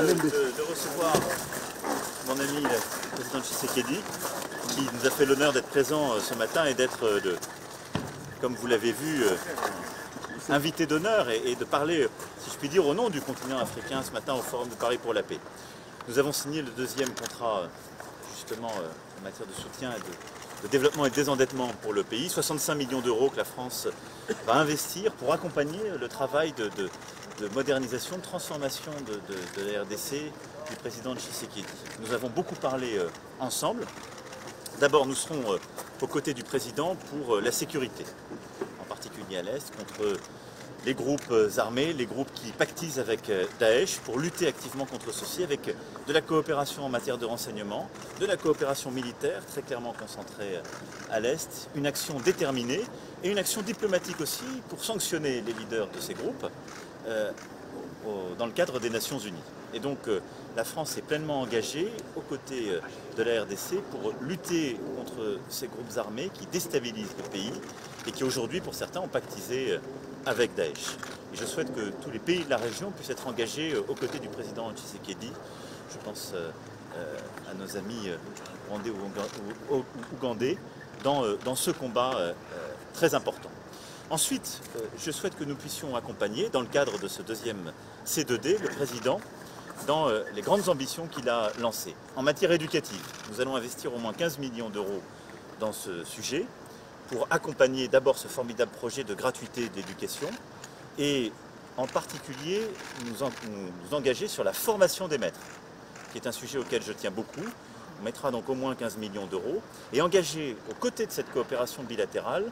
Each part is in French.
De recevoir mon ami le président Tshisekedi, qui nous a fait l'honneur d'être présent ce matin et d'être, comme vous l'avez vu, invité d'honneur et de parler, si je puis dire, au nom du continent africain ce matin au Forum de Paris pour la paix. Nous avons signé le deuxième contrat justement en matière de soutien et de développement et de désendettement pour le pays, 65 millions d'euros que la France va investir pour accompagner le travail de modernisation, de transformation de la RDC du président Tshisekedi. Nous avons beaucoup parlé ensemble. D'abord, nous serons aux côtés du président pour la sécurité, en particulier à l'Est, contre les groupes armés, les groupes qui pactisent avec Daesh pour lutter activement contre ceux-ci, avec de la coopération en matière de renseignement, de la coopération militaire très clairement concentrée à l'Est, une action déterminée et une action diplomatique aussi pour sanctionner les leaders de ces groupes dans le cadre des Nations Unies. Et donc la France est pleinement engagée aux côtés de la RDC pour lutter contre ces groupes armés qui déstabilisent le pays et qui aujourd'hui, pour certains, ont pactisé avec Daesh. Et je souhaite que tous les pays de la région puissent être engagés aux côtés du président Tshisekedi. Je pense à nos amis rwandais ou ougandais dans ce combat très important. Ensuite, je souhaite que nous puissions accompagner, dans le cadre de ce deuxième C2D, le président dans les grandes ambitions qu'il a lancées. En matière éducative, nous allons investir au moins 15 millions d'euros dans ce sujet pour accompagner d'abord ce formidable projet de gratuité d'éducation et en particulier nous engager sur la formation des maîtres, qui est un sujet auquel je tiens beaucoup. On mettra donc au moins 15 millions d'euros et engager aux côtés de cette coopération bilatérale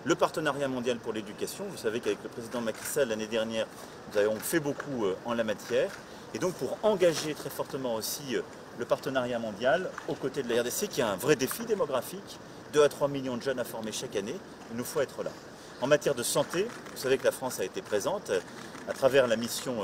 le partenariat mondial pour l'éducation. Vous savez qu'avec le président Macky Sall l'année dernière, nous avons fait beaucoup en la matière. Et donc pour engager très fortement aussi le partenariat mondial aux côtés de la RDC, qui a un vrai défi démographique, 2 à 3 millions de jeunes à former chaque année, il nous faut être là. En matière de santé, vous savez que la France a été présente à travers la mission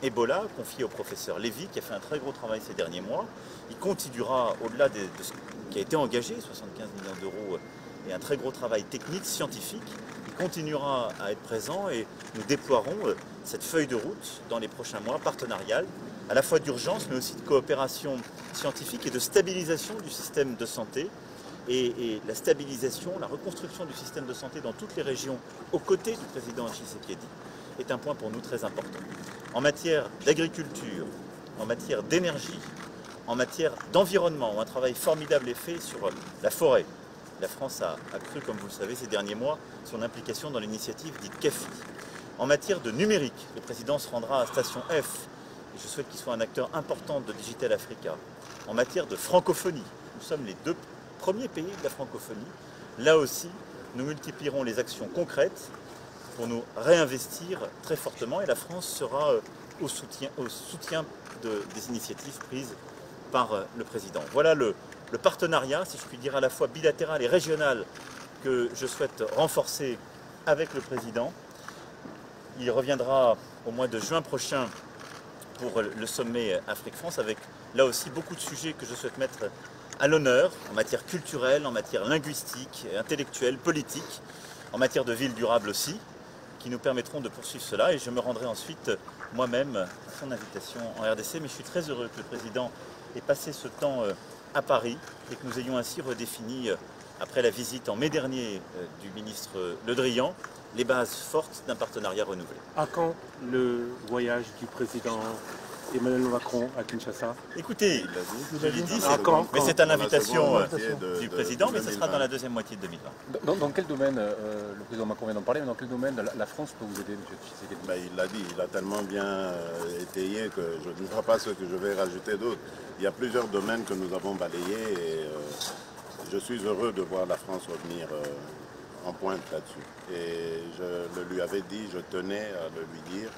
Ebola, confiée au professeur Lévy, qui a fait un très gros travail ces derniers mois. Il continuera, au-delà de ce qui a été engagé, 75 millions d'euros, et un très gros travail technique, scientifique. Il continuera à être présent et nous déploierons cette feuille de route dans les prochains mois, partenariale, à la fois d'urgence, mais aussi de coopération scientifique et de stabilisation du système de santé. Et la stabilisation, la reconstruction du système de santé dans toutes les régions, aux côtés du président Tshisekedi, est un point pour nous très important. En matière d'agriculture, en matière d'énergie, en matière d'environnement, où un travail formidable est fait sur la forêt. La France a cru, comme vous le savez, ces derniers mois, son implication dans l'initiative dite KEFI. En matière de numérique, le président se rendra à Station F, et je souhaite qu'il soit un acteur important de Digital Africa. En matière de francophonie, nous sommes les 2 premiers pays de la francophonie. Là aussi, nous multiplierons les actions concrètes pour nous réinvestir très fortement, et la France sera au soutien des initiatives prises par le président. Voilà le partenariat, si je puis dire, à la fois bilatéral et régional que je souhaite renforcer avec le président. Il reviendra au mois de juin prochain pour le sommet Afrique-France, avec là aussi beaucoup de sujets que je souhaite mettre à l'honneur en matière culturelle, en matière linguistique, intellectuelle, politique, en matière de ville durable aussi, qui nous permettront de poursuivre cela. Et je me rendrai ensuite moi-même à son invitation en RDC. Mais je suis très heureux que le président ait passé ce temps à Paris et que nous ayons ainsi redéfini, après la visite en mai dernier du ministre Le Drian, les bases fortes d'un partenariat renouvelé. À quand le voyage du président Emmanuel Macron à Kinshasa? Écoutez, je l'ai dit, mais c'est à l'invitation du président, mais ce sera dans la deuxième moitié de 2020. Dans quel domaine, le président Macron vient d'en parler, mais dans quel domaine la France peut vous aider, M. Tshisekedi? Il l'a dit, il a tellement bien étayé que je ne vois pas ce que je vais rajouter d'autre. Il y a plusieurs domaines que nous avons balayés et je suis heureux de voir la France revenir en pointe là-dessus. Et je le lui avais dit, je tenais à le lui dire.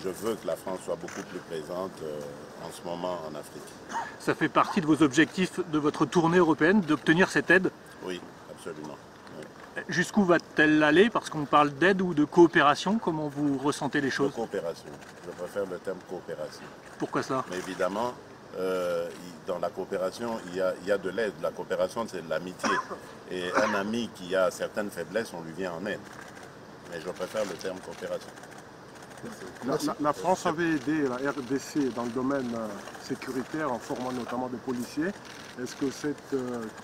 Je veux que la France soit beaucoup plus présente en ce moment en Afrique. Ça fait partie de vos objectifs de votre tournée européenne, d'obtenir cette aide? Oui, absolument. Oui. Jusqu'où va-t-elle aller? Parce qu'on parle d'aide ou de coopération. Comment vous ressentez les choses? De coopération. Je préfère le terme coopération. Pourquoi ça? Mais évidemment, dans la coopération, il y a de l'aide. La coopération, c'est de l'amitié. Et un ami qui a certaines faiblesses, on lui vient en aide. Mais je préfère le terme coopération. La France avait aidé la RDC dans le domaine sécuritaire en formant notamment des policiers. Est-ce que cette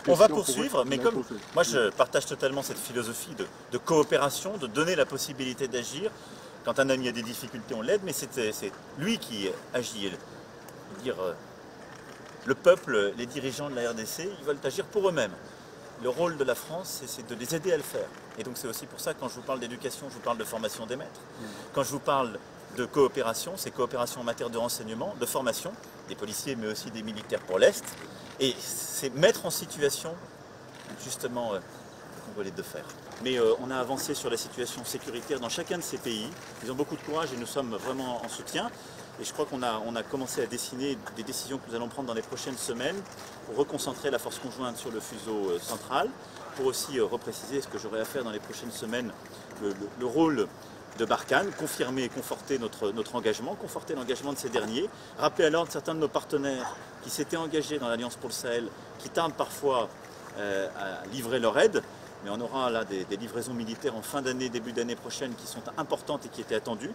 on va poursuivre, mais comme moi je partage totalement cette philosophie de coopération, de donner la possibilité d'agir. Quand un ami a des difficultés, on l'aide, mais c'est lui qui agit. Dire, le peuple, les dirigeants de la RDC, ils veulent agir pour eux-mêmes. Le rôle de la France, c'est de les aider à le faire. Et donc c'est aussi pour ça que quand je vous parle d'éducation, je vous parle de formation des maîtres. Quand je vous parle de coopération, c'est coopération en matière de renseignement, de formation, des policiers mais aussi des militaires pour l'Est. Et c'est mettre en situation, justement, qu'on doit les deux faire. Mais on a avancé sur la situation sécuritaire dans chacun de ces pays. Ils ont beaucoup de courage et nous sommes vraiment en soutien. Et je crois qu'on a commencé à dessiner des décisions que nous allons prendre dans les prochaines semaines pour reconcentrer la force conjointe sur le fuseau central, pour aussi repréciser ce que j'aurai à faire dans les prochaines semaines, le rôle de Barkhane, confirmer et conforter notre engagement, conforter l'engagement de ces derniers, rappeler à l'ordre certains de nos partenaires qui s'étaient engagés dans l'Alliance pour le Sahel, qui tardent parfois à livrer leur aide, mais on aura là des livraisons militaires en fin d'année, début d'année prochaine qui sont importantes et qui étaient attendues.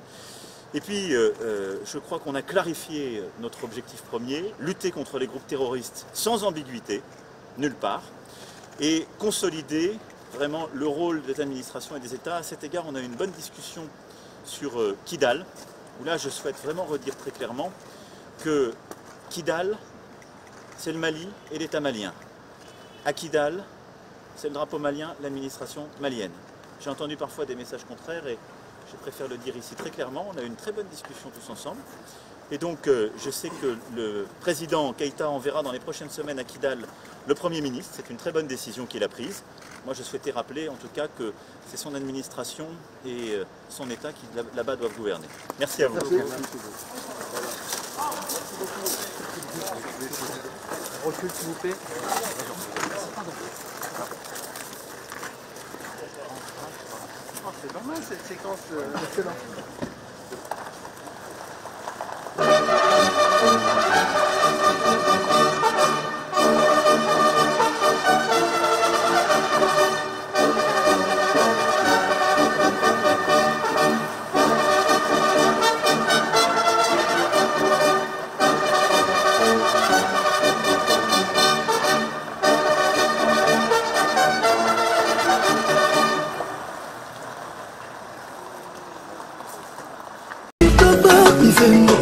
Et puis, je crois qu'on a clarifié notre objectif premier, lutter contre les groupes terroristes sans ambiguïté, nulle part, et consolider vraiment le rôle des administrations et des États. À cet égard, on a eu une bonne discussion sur Kidal, où là, je souhaite vraiment redire très clairement que Kidal, c'est le Mali et l'État malien. À Kidal, c'est le drapeau malien, l'administration malienne. J'ai entendu parfois des messages contraires et je préfère le dire ici très clairement, on a eu une très bonne discussion tous ensemble. Et donc je sais que le président Keïta enverra dans les prochaines semaines à Kidal le Premier ministre. C'est une très bonne décision qu'il a prise. Moi je souhaitais rappeler en tout cas que c'est son administration et son État qui là-bas doivent gouverner. Merci à vous. Merci. Recule s'il vous plaît. C'est normal cette séquence excellente. moving